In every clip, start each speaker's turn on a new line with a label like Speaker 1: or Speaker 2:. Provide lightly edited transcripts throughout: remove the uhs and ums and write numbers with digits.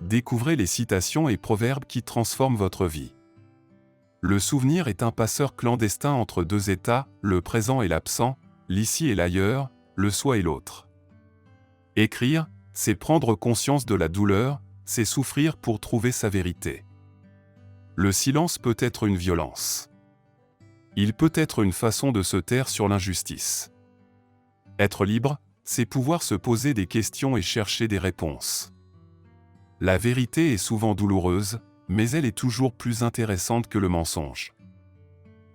Speaker 1: découvrez les citations et proverbes qui transforment votre vie. Le souvenir est un passeur clandestin entre deux états, le présent et l'absent, l'ici et l'ailleurs, le soi et l'autre. Écrire, c'est prendre conscience de la douleur, c'est souffrir pour trouver sa vérité. Le silence peut être une violence. Il peut être une façon de se taire sur l'injustice. Être libre, c'est pouvoir se poser des questions et chercher des réponses. La vérité est souvent douloureuse, mais elle est toujours plus intéressante que le mensonge.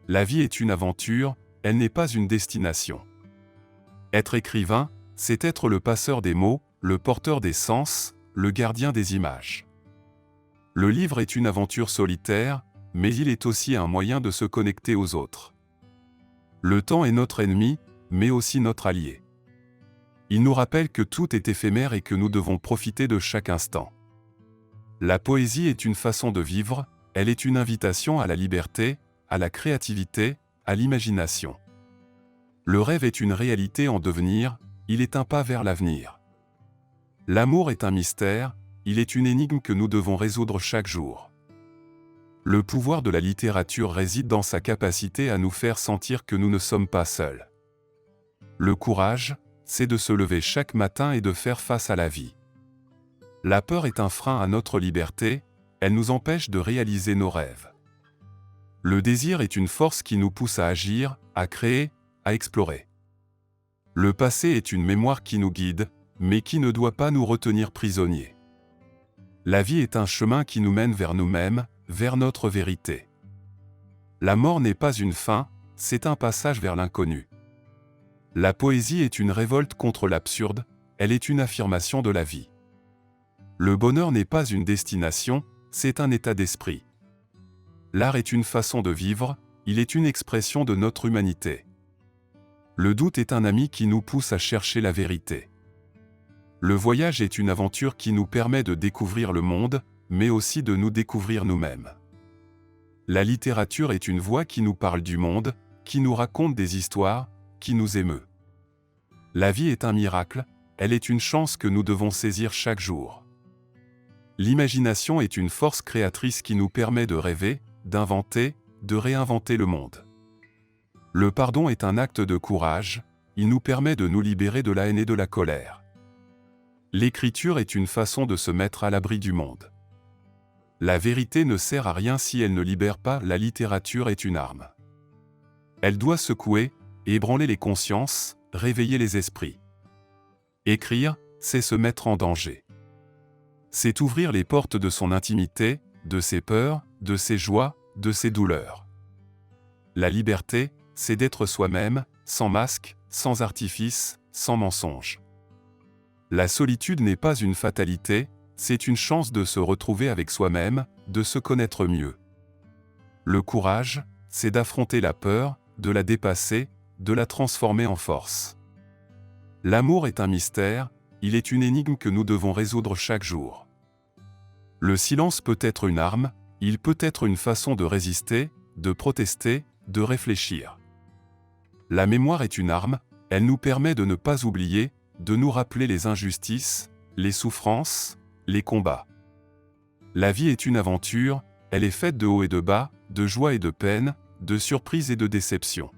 Speaker 1: La vie est une aventure, elle n'est pas une destination. Être écrivain, c'est être le passeur des mots, le porteur des sens, le gardien des images. Le livre est une aventure solitaire, mais il est aussi un moyen de se connecter aux autres. Le temps est notre ennemi, mais aussi notre allié. Il nous rappelle que tout est éphémère et que nous devons profiter de chaque instant. La poésie est une façon de vivre, elle est une invitation à la liberté, à la créativité, à l'imagination. Le rêve est une réalité en devenir, il est un pas vers l'avenir. L'amour est un mystère, il est une énigme que nous devons résoudre chaque jour. Le pouvoir de la littérature réside dans sa capacité à nous faire sentir que nous ne sommes pas seuls. Le courage, c'est de se lever chaque matin et de faire face à la vie. La peur est un frein à notre liberté, elle nous empêche de réaliser nos rêves. Le désir est une force qui nous pousse à agir, à créer, à explorer. Le passé est une mémoire qui nous guide, mais qui ne doit pas nous retenir prisonniers. La vie est un chemin qui nous mène vers nous-mêmes, vers notre vérité. La mort n'est pas une fin, c'est un passage vers l'inconnu. La poésie est une révolte contre l'absurde, elle est une affirmation de la vie. Le bonheur n'est pas une destination, c'est un état d'esprit. L'art est une façon de vivre, il est une expression de notre humanité. Le doute est un ami qui nous pousse à chercher la vérité. Le voyage est une aventure qui nous permet de découvrir le monde, mais aussi de nous découvrir nous-mêmes. La littérature est une voix qui nous parle du monde, qui nous raconte des histoires, qui nous émeut. La vie est un miracle, elle est une chance que nous devons saisir chaque jour. L'imagination est une force créatrice qui nous permet de rêver, d'inventer, de réinventer le monde. Le pardon est un acte de courage, il nous permet de nous libérer de la haine et de la colère. L'écriture est une façon de se mettre à l'abri du monde. La vérité ne sert à rien si elle ne libère pas, la littérature est une arme. Elle doit secouer, ébranler les consciences, réveiller les esprits. Écrire, c'est se mettre en danger. C'est ouvrir les portes de son intimité, de ses peurs, de ses joies, de ses douleurs. La liberté, c'est d'être soi-même, sans masque, sans artifice, sans mensonge. La solitude n'est pas une fatalité, c'est une chance de se retrouver avec soi-même, de se connaître mieux. Le courage, c'est d'affronter la peur, de la dépasser, de la transformer en force. L'amour est un mystère, il est une énigme que nous devons résoudre chaque jour. Le silence peut être une arme, il peut être une façon de résister, de protester, de réfléchir. La mémoire est une arme, elle nous permet de ne pas oublier, de nous rappeler les injustices, les souffrances, les combats. La vie est une aventure, elle est faite de hauts et de bas, de joie et de peine, de surprises et de déceptions.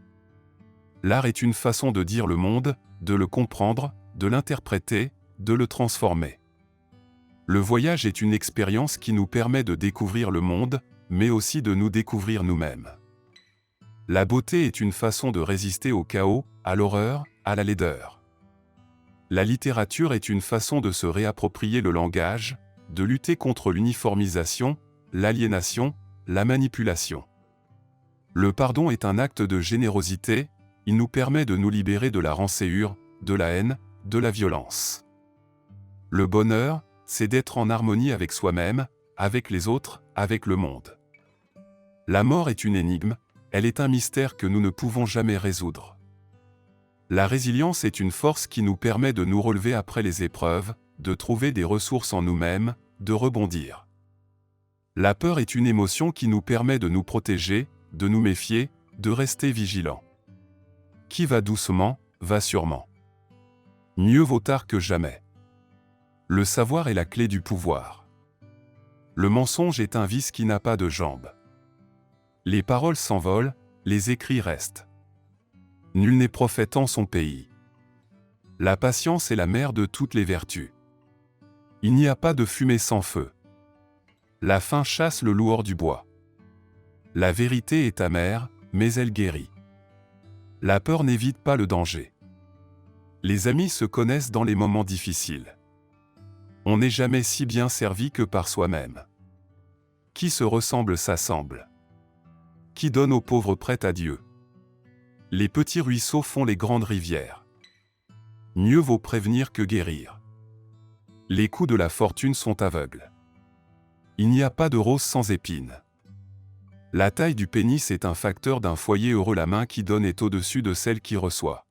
Speaker 1: L'art est une façon de dire le monde, de le comprendre, de l'interpréter, de le transformer. Le voyage est une expérience qui nous permet de découvrir le monde, mais aussi de nous découvrir nous-mêmes. La beauté est une façon de résister au chaos, à l'horreur, à la laideur. La littérature est une façon de se réapproprier le langage, de lutter contre l'uniformisation, l'aliénation, la manipulation. Le pardon est un acte de générosité, il nous permet de nous libérer de la rancœur, de la haine, de la violence. Le bonheur, c'est d'être en harmonie avec soi-même, avec les autres, avec le monde. La mort est une énigme, elle est un mystère que nous ne pouvons jamais résoudre. La résilience est une force qui nous permet de nous relever après les épreuves, de trouver des ressources en nous-mêmes, de rebondir. La peur est une émotion qui nous permet de nous protéger, de nous méfier, de rester vigilants. Qui va doucement, va sûrement. Mieux vaut tard que jamais. Le savoir est la clé du pouvoir. Le mensonge est un vice qui n'a pas de jambes. Les paroles s'envolent, les écrits restent. Nul n'est prophète en son pays. La patience est la mère de toutes les vertus. Il n'y a pas de fumée sans feu. La faim chasse le loup hors du bois. La vérité est amère, mais elle guérit. La peur n'évite pas le danger. Les amis se connaissent dans les moments difficiles. On n'est jamais si bien servi que par soi-même. Qui se ressemble s'assemble. Qui donne aux pauvres prête à Dieu. Les petits ruisseaux font les grandes rivières. Mieux vaut prévenir que guérir. Les coups de la fortune sont aveugles. Il n'y a pas de rose sans épines. La taille du pénis est un facteur d'un foyer heureux. La main qui donne est au-dessus de celle qui reçoit.